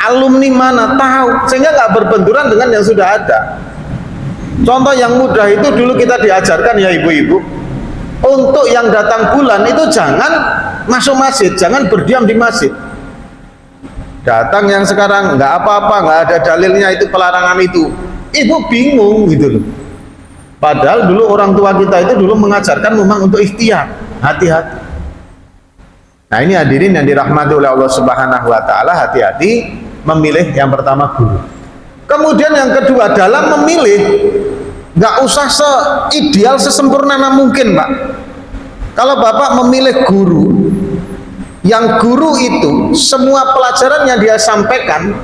Speaker 1: alumni mana tahu, sehingga nggak berbenturan dengan yang sudah ada. Contoh yang mudah itu dulu kita diajarkan ya ibu-ibu, untuk yang datang bulan itu jangan masuk masjid, jangan berdiam di masjid. Datang yang sekarang nggak apa-apa, nggak ada dalilnya itu pelarangan itu, ibu bingung gitu loh. Padahal dulu orang tua kita itu dulu mengajarkan memang untuk ikhtiar, hati-hati. Nah ini hadirin yang dirahmati oleh Allah Subhanahu wa Ta'ala, hati-hati memilih yang pertama guru. Kemudian yang kedua, dalam memilih nggak usah seideal sesempurna mungkin Pak. Kalau Bapak memilih guru, yang guru itu semua pelajaran yang dia sampaikan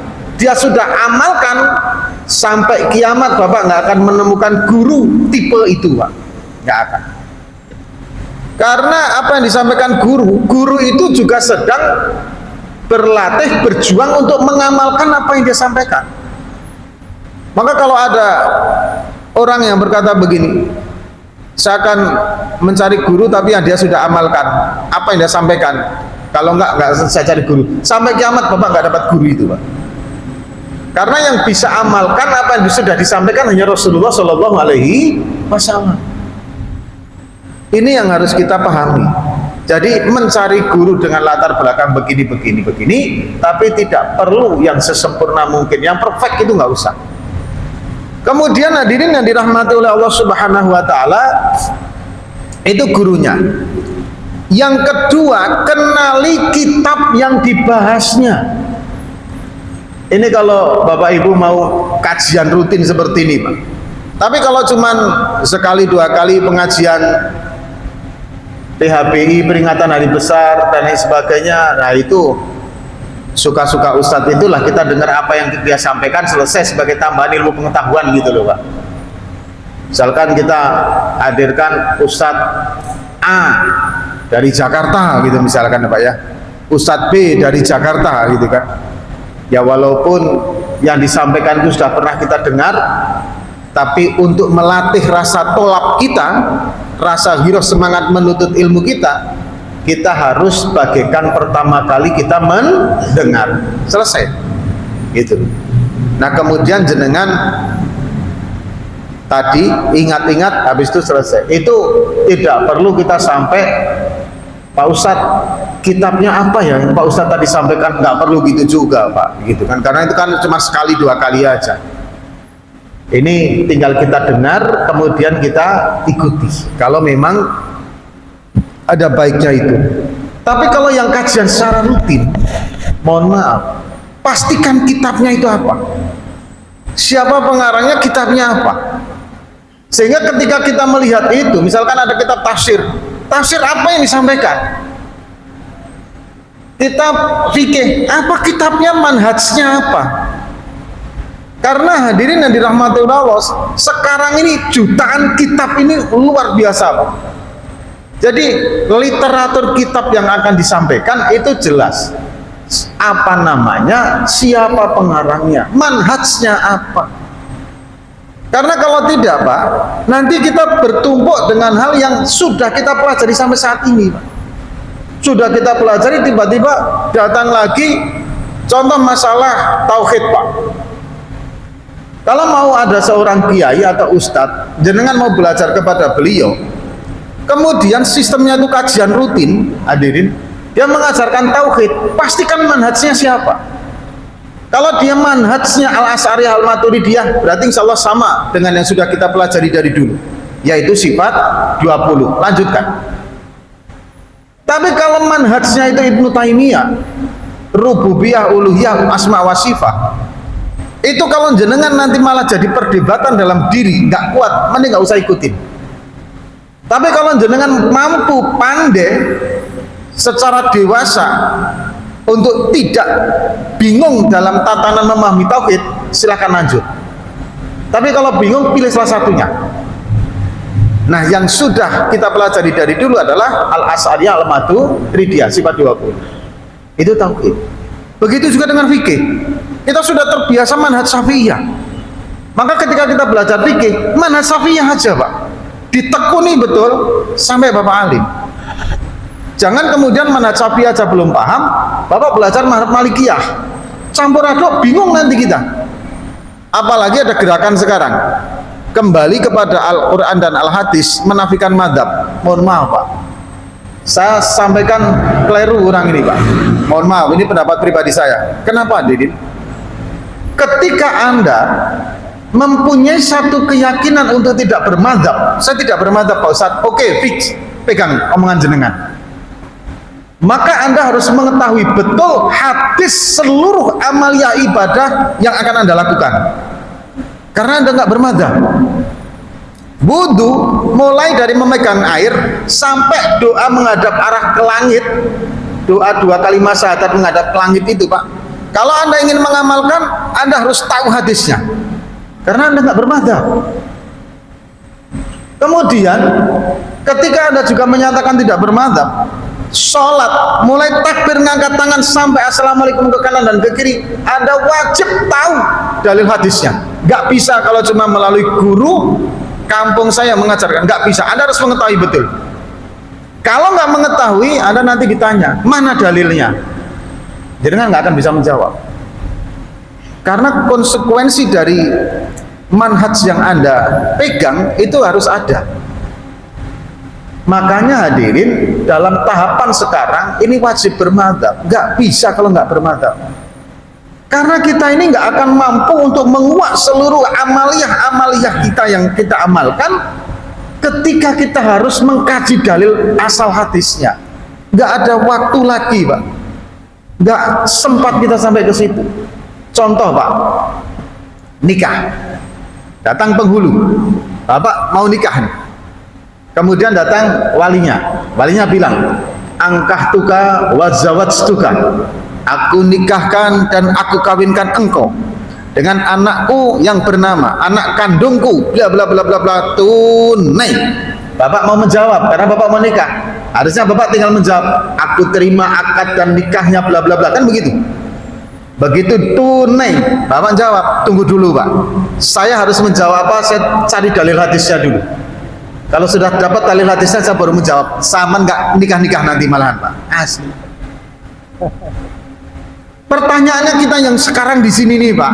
Speaker 1: dia sudah amalkan, sampai kiamat Bapak nggak akan menemukan guru tipe itu Pak, nggak akan. Karena apa yang disampaikan guru itu juga sedang berlatih, berjuang untuk mengamalkan apa yang dia sampaikan. Maka kalau ada orang yang berkata begini, saya akan mencari guru tapi yang dia sudah amalkan apa yang dia sampaikan, kalau enggak saya cari guru, sampai kiamat Bapak nggak dapat guru itu Pak. Karena yang bisa amalkan apa yang sudah disampaikan hanya Rasulullah Shallallahu Alaihi Wasallam. Ini yang harus kita pahami. Jadi mencari guru dengan latar belakang begini, tapi tidak perlu yang sesempurna mungkin, yang perfect itu nggak usah. Kemudian hadirin yang dirahmati oleh Allah Subhanahu wa Ta'ala, itu gurunya. Yang kedua, kenali kitab yang dibahasnya. Ini kalau Bapak Ibu mau kajian rutin seperti ini Pak. Tapi kalau cuman sekali dua kali pengajian PHBI, peringatan hari besar dan lain sebagainya, nah itu suka-suka Ustadz itulah, kita dengar apa yang dia sampaikan, selesai sebagai tambahan ilmu pengetahuan gitu loh Pak. Misalkan kita hadirkan Ustadz A dari Jakarta gitu misalkan Pak ya, Ustadz B dari Jakarta gitu kan ya, walaupun yang disampaikan itu sudah pernah kita dengar, tapi untuk melatih rasa tolak kita, rasa hirau semangat menuntut ilmu kita, kita harus bagaikan pertama kali kita mendengar, selesai gitu. Nah kemudian jenengan tadi ingat-ingat, habis itu selesai. Itu tidak perlu kita sampai Pak Ustadz kitabnya apa ya yang Pak Ustadz tadi sampaikan, nggak perlu gitu juga Pak gitu kan, karena itu kan cuma sekali dua kali aja. Ini tinggal kita dengar kemudian kita ikuti kalau memang ada baiknya itu. Tapi kalau yang kajian secara rutin, mohon maaf, pastikan kitabnya itu apa, siapa pengarangnya, kitabnya apa, sehingga ketika kita melihat itu, misalkan ada kitab tafsir apa yang disampaikan, kitab fikih apa, kitabnya, manhajnya apa. Karena hadirin yang dirahmati Allah, sekarang ini jutaan kitab ini luar biasa Pak. Jadi literatur kitab yang akan disampaikan itu jelas apa namanya, siapa pengarangnya, manhajnya apa. Karena kalau tidak Pak, nanti kita bertumpuk dengan hal yang sudah kita pelajari sampai saat ini Pak. Sudah kita pelajari, tiba-tiba datang lagi contoh masalah tauhid Pak. Kalau mau ada seorang kiai atau ustadz, jenengan mau belajar kepada beliau, kemudian sistemnya itu kajian rutin, hadirin, dia mengajarkan tauhid, pastikan manhajnya siapa. Kalau dia manhajnya Al-Asy'ariyah Al-Maturidiyah, berarti insya Allah sama dengan yang sudah kita pelajari dari dulu, yaitu sifat 20. Lanjutkan. Tapi kalau manhajnya itu Ibnu Taimiyah, rububiyah, uluhiyah, asma wa sifat, itu kalau jenengan nanti malah jadi perdebatan dalam diri, nggak kuat, mending nggak usah ikutin. Tapi kalau jenengan mampu, pandai secara dewasa untuk tidak bingung dalam tatanan memahami tauhid, silakan lanjut. Tapi kalau bingung, pilih salah satunya. Nah yang sudah kita pelajari dari dulu adalah Al-Asy'ariyah Al-Maturidiyah sifat 20, itu tauhid. Begitu juga dengan fikih, kita sudah terbiasa manhaj Syafi'iyah, maka ketika kita belajar fikih, manhaj Syafi'iyah aja Pak, ditekuni betul sampai Bapak alim. Jangan kemudian manhaj Syafi'iyah aja belum paham, Bapak belajar manhaj Malikiyah, campur aduk, bingung nanti kita. Apalagi ada gerakan sekarang, kembali kepada Al-Quran dan Al-Hadis menafikan madhab. Mohon maaf Pak, saya sampaikan keliru orang ini Pak, mohon maaf, ini pendapat pribadi saya. Kenapa hadirin? Ketika Anda mempunyai satu keyakinan untuk tidak bermadhab, saya tidak bermadhab Pak Ustadz, oke, fix, pegang omongan jenengan, maka Anda harus mengetahui betul hadis seluruh amalia ibadah yang akan Anda lakukan, karena Anda nggak bermadhab. Wudu mulai dari memegang air sampai doa menghadap arah ke langit, doa 2 kalimat syahadat menghadap ke langit itu Pak, kalau Anda ingin mengamalkan, Anda harus tahu hadisnya, karena Anda nggak bermadhab. Kemudian ketika Anda juga menyatakan tidak bermadhab, sholat mulai takbir ngangkat tangan sampai assalamualaikum ke kanan dan ke kiri, Anda wajib tahu dalil hadisnya. Nggak bisa kalau cuma melalui guru kampung saya mengajarkan, nggak bisa. Anda harus mengetahui betul. Kalau nggak mengetahui, Anda nanti ditanya mana dalilnya, jadi nggak akan bisa menjawab. Karena konsekuensi dari manhaj yang Anda pegang itu harus ada. Makanya hadirin, dalam tahapan sekarang ini wajib bermadhab. Nggak bisa kalau nggak bermadhab, karena kita ini nggak akan mampu untuk menguak seluruh amaliyah kita yang kita amalkan ketika kita harus mengkaji dalil asal hadisnya. Nggak ada waktu lagi Pak, nggak sempat kita sampai ke situ. Contoh Pak, nikah, datang penghulu, Bapak mau nikah, kemudian datang walinya bilang, angkahtuka wa zawajtuka, aku nikahkan dan aku kawinkan engkau dengan anakku yang bernama anak kandungku bla bla bla bla bla tunai. Bapak mau menjawab karena Bapak mau nikah, harusnya Bapak tinggal menjawab, aku terima akad dan nikahnya bla bla bla, kan begitu. Begitu tunai, Bapak jawab, tunggu dulu Pak, saya harus menjawab apa? Saya cari dalil hadisnya dulu. Kalau sudah dapat dalil hadisnya, saya baru menjawab. Sama nggak nikah-nikah nanti malahan Pak, asli. Pertanyaannya kita yang sekarang di sini nih Pak,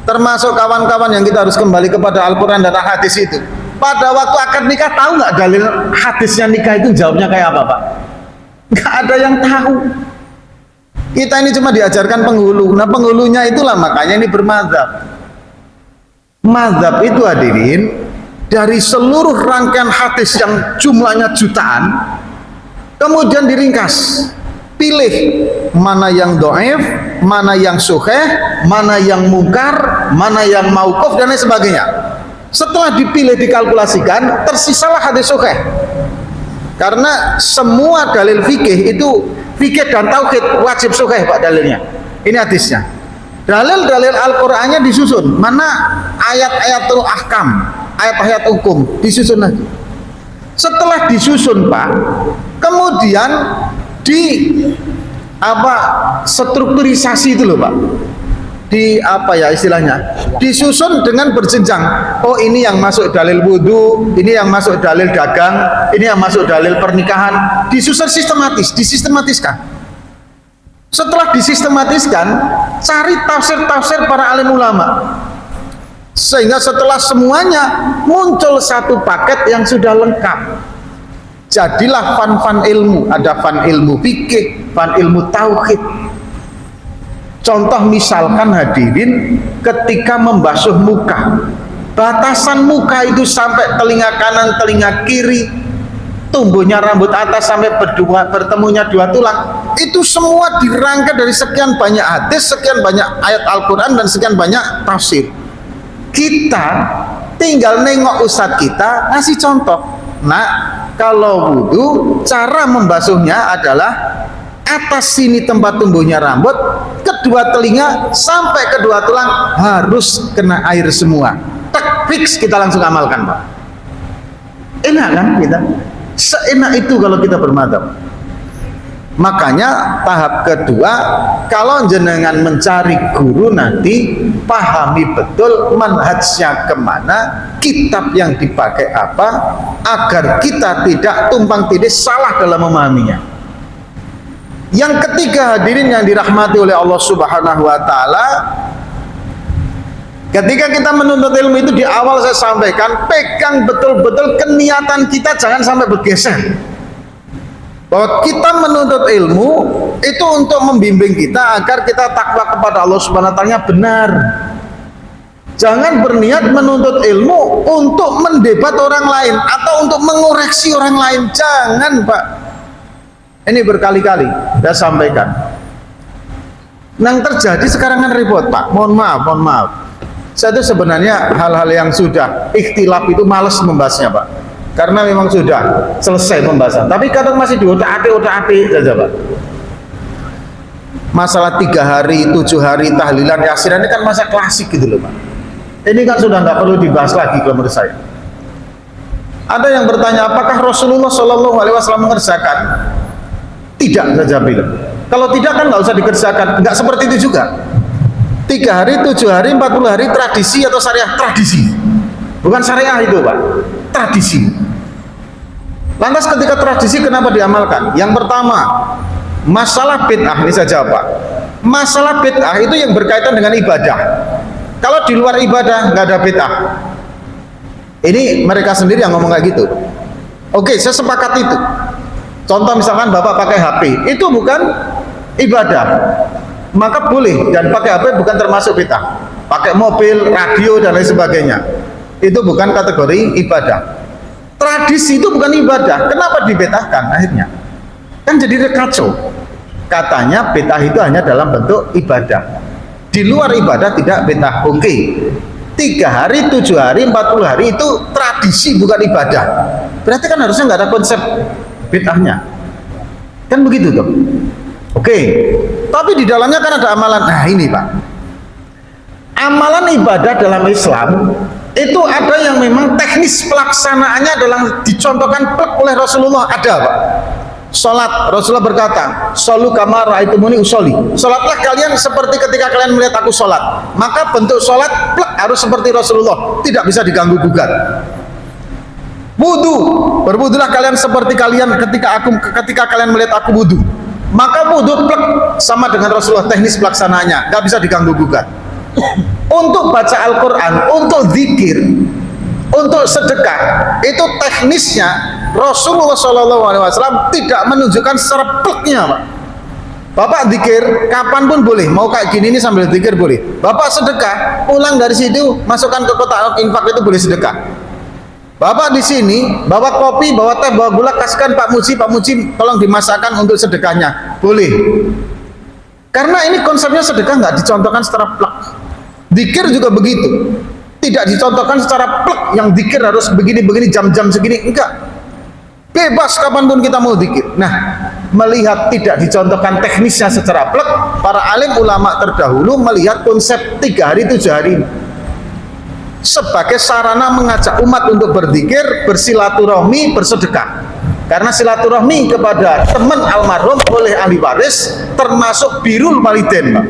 Speaker 1: termasuk kawan-kawan yang kita harus kembali kepada Al-Quran dan Al-Hadis itu, pada waktu akad nikah tahu nggak dalil hadisnya nikah itu jawabnya kayak apa Pak? Nggak ada yang tahu. Kita ini cuma diajarkan penghulu. Nah penghulunya itulah makanya ini bermadhab. Madhab itu hadirin, dari seluruh rangkaian hadis yang jumlahnya jutaan, kemudian diringkas, pilih mana yang dhaif, mana yang sahih, mana yang mungkar, mana yang mauquf dan lain sebagainya. Setelah dipilih dikalkulasikan, tersisalah hadis sahih. Karena semua dalil fikih itu, fikih dan tauhid wajib sahih Pak dalilnya. Ini hadisnya. Dalil-dalil Al-Qur'annya disusun, mana ayat-ayatul ahkam, ayat-ayat hukum disusun lagi. Setelah disusun Pak, kemudian di strukturisasi itu loh Pak, di istilahnya, disusun dengan berjenjang. Oh ini yang masuk dalil wudhu, ini yang masuk dalil dagang, ini yang masuk dalil pernikahan, disusun sistematis, disistematiskan. Setelah disistematiskan, cari tafsir-tafsir para alim ulama, sehingga setelah semuanya muncul satu paket yang sudah lengkap. Jadilah fan ilmu, ada fan ilmu fikih, fan ilmu tauhid. Contoh misalkan hadirin, ketika membasuh muka, batasan muka itu sampai telinga kanan, telinga kiri, tumbuhnya rambut atas sampai bertemunya 2 tulang, itu semua dirangkai dari sekian banyak hadis, sekian banyak ayat Al-Quran dan sekian banyak tafsir. Kita tinggal nengok ustadz kita ngasih contoh. Nah, kalau wudhu, cara membasuhnya adalah atas sini tempat tumbuhnya rambut, kedua telinga sampai kedua tulang harus kena air semua. Tak fix, kita langsung amalkan Pak. Enak kan kita? Seenak itu kalau kita bermadhab. Makanya tahap kedua, kalau jenengan mencari guru nanti pahami betul manhajnya kemana, kitab yang dipakai apa, agar kita tidak tumpang tindih salah dalam memahaminya. Yang ketiga hadirin yang dirahmati oleh Allah Subhanahu wa taala, Ketika kita menuntut ilmu itu di awal saya sampaikan, pegang betul-betul keniatan kita, jangan sampai bergeser. Bahwa kita menuntut ilmu itu untuk membimbing kita agar kita takwa kepada Allah Subhanahu wa taala benar. Jangan berniat menuntut ilmu untuk mendebat orang lain atau untuk mengoreksi orang lain. Jangan, Pak. Ini berkali-kali saya sampaikan. Yang terjadi sekarang kan repot, Pak. Mohon maaf. Saya itu sebenarnya hal-hal yang sudah ikhtilaf itu malas membahasnya, Pak. Karena memang sudah selesai pembahasan. Tapi kadang masih di otak-atik saja, Pak. Masalah 3 hari, 7 hari tahlilan yasinan ini kan masa klasik gitu loh, Pak. Ini kan sudah nggak perlu dibahas lagi kalau menurut saya. Ada yang bertanya, apakah Rasulullah Shallallahu Alaihi Wasallam mengerjakan? Tidak, saja bilang. Kalau tidak kan nggak usah dikerjakan. Nggak seperti itu juga. 3 hari, 7 hari, 40 hari tradisi atau syariah? Tradisi. Bukan syariah itu, Pak. Tradisi. Lantas ketika tradisi kenapa diamalkan? Yang pertama, masalah bid'ah ini saja, Pak. Masalah bid'ah itu yang berkaitan dengan ibadah. Kalau di luar ibadah nggak ada bid'ah. Ini mereka sendiri yang ngomong kayak gitu. Oke, saya sepakat itu. Contoh misalkan Bapak pakai HP, itu bukan ibadah. Maka boleh, dan pakai HP bukan termasuk bid'ah. Pakai mobil, radio dan lain sebagainya. Itu bukan kategori ibadah. Tradisi itu bukan ibadah. Kenapa dibid'ahkan akhirnya? Kan jadi kacau. Katanya bid'ah itu hanya dalam bentuk ibadah. Di luar ibadah tidak bid'ah. Oke. 3 hari, 7 hari, 40 hari itu tradisi bukan ibadah. Berarti kan harusnya nggak ada konsep bid'ahnya. Kan begitu tuh. Oke. Tapi di dalamnya kan ada amalan. Nah ini, Pak. Amalan ibadah dalam Islam itu ada yang memang teknis pelaksanaannya adalah dicontohkan oleh Rasulullah. Ada, Pak. Salat, Rasulullah berkata, "Shollu kama ra'aitumuni usolli." Salatlah kalian seperti ketika kalian melihat aku salat. Maka bentuk salat harus seperti Rasulullah, tidak bisa diganggu gugat. Wudu, berwudulah kalian seperti kalian ketika kalian melihat aku wudu. Maka wudu sama dengan Rasulullah, teknis pelaksanaannya, nggak bisa diganggu gugat. Untuk baca Al-Quran, untuk zikir, untuk sedekah, itu teknisnya Rasulullah SAW tidak menunjukkan secara pleknya, Pak. Bapak zikir kapanpun boleh, mau kayak gini ini sambil zikir boleh. Bapak sedekah, pulang dari situ masukkan ke kotak infak itu boleh sedekah. Bapak di sini bawa kopi, bawa teh, bawa gula, kasihkan Pak Muji tolong dimasakkan untuk sedekahnya, boleh. Karena ini konsepnya sedekah nggak dicontohkan secara plek. Zikir juga begitu, tidak dicontohkan secara plek yang zikir harus begini-begini jam-jam segini, enggak. Bebas kapanpun kita mau zikir. Nah, melihat tidak dicontohkan teknisnya secara plek, para alim ulama terdahulu melihat konsep 3 hari 7 hari sebagai sarana mengajak umat untuk berzikir, bersilaturahmi, bersedekah. Karena silaturahmi kepada teman almarhum oleh ahli waris termasuk birrul walidain, Pak.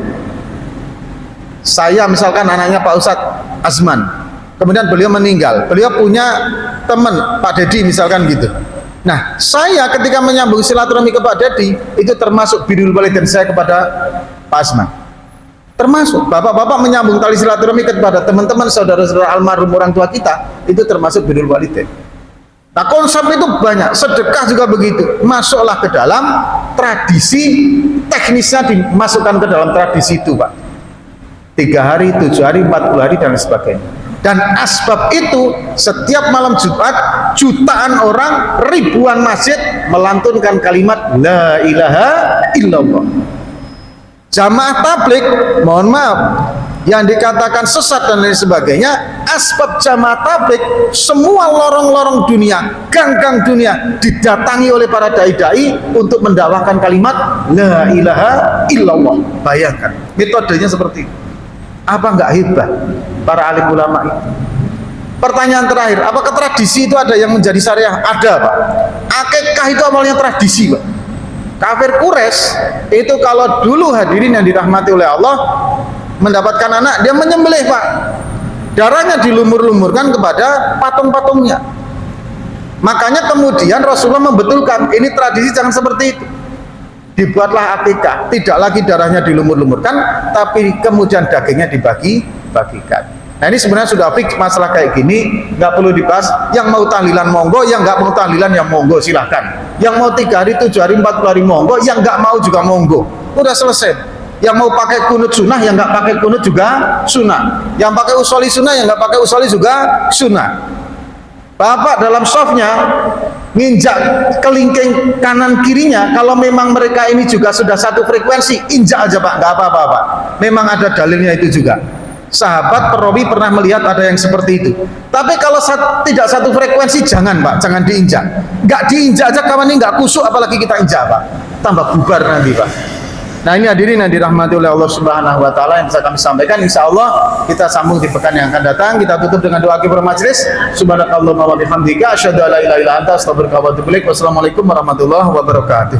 Speaker 1: Saya misalkan anaknya Pak Ustadz Azman, kemudian beliau meninggal, beliau punya teman Pak Dedi misalkan gitu. Nah, saya ketika menyambung silaturahmi ke Pak Dedi itu termasuk birrul walidain saya kepada Pak Azman. Termasuk bapak-bapak menyambung tali silaturahmi kepada teman-teman saudara-saudara almarhum orang tua kita, itu termasuk birrul walidain. Nah, konsep itu banyak, sedekah juga begitu, masuklah ke dalam tradisi, teknisnya dimasukkan ke dalam tradisi itu, Pak. 3 hari, 7 hari, 40 hari dan sebagainya. Dan asbab itu setiap malam Jumat jutaan orang, ribuan masjid melantunkan kalimat la ilaha illallah. Jamaah tablik, mohon maaf, yang dikatakan sesat dan lain sebagainya, asbab jamaah tablik semua lorong-lorong dunia, gang-gang dunia didatangi oleh para dai-dai untuk mendakwahkan kalimat la ilaha illallah. Bayangkan metodenya seperti itu. Apa enggak hebat para alim ulama itu? Pertanyaan terakhir, apakah tradisi itu ada yang menjadi syariah? Ada, Pak. Akikah itu awalnya tradisi, Pak. Kafir Quraisy itu kalau dulu hadirin yang dirahmati oleh Allah mendapatkan anak, dia menyembelih, Pak. Darahnya dilumur-lumurkan kepada patung-patungnya. Makanya kemudian Rasulullah membetulkan, ini tradisi jangan seperti itu. Dibuatlah akikah, tidak lagi darahnya dilumur-lumurkan, tapi kemudian dagingnya dibagi-bagikan. Nah ini sebenarnya sudah fix masalah kayak gini, nggak perlu dibahas. Yang mau tahlilan monggo, yang nggak mau tahlilan yang monggo silahkan. Yang mau 3 hari, 7 hari, 40 hari monggo, yang nggak mau juga monggo. Udah selesai. Yang mau pakai kunut sunnah, yang nggak pakai kunut juga sunnah. Yang pakai usoli sunnah, yang nggak pakai usoli juga sunnah. Bapak dalam softnya nginjak kelingking kanan kirinya, kalau memang mereka ini juga sudah satu frekuensi, injak aja Pak, nggak apa-apa Pak. Memang ada dalilnya itu juga. Sahabat perawi pernah melihat ada yang seperti itu. Tapi kalau tidak satu frekuensi, jangan Pak, jangan diinjak. Nggak diinjak aja kawan ini nggak kusuk, apalagi kita injak Pak, tambah bubar nanti Pak. Nah ini hadirin yang dirahmati oleh Allah Subhanahu Wa Taala yang bisa kami sampaikan. Insya Allah kita sambung di pekan yang akan datang. Kita tutup dengan doa kibar majelis. Subhanakallahumma wa bihamdika asyhadu an la ilaha illa anta astaghfiruka wa atubu ilaik. Wassalamualaikum warahmatullahi wabarakatuh.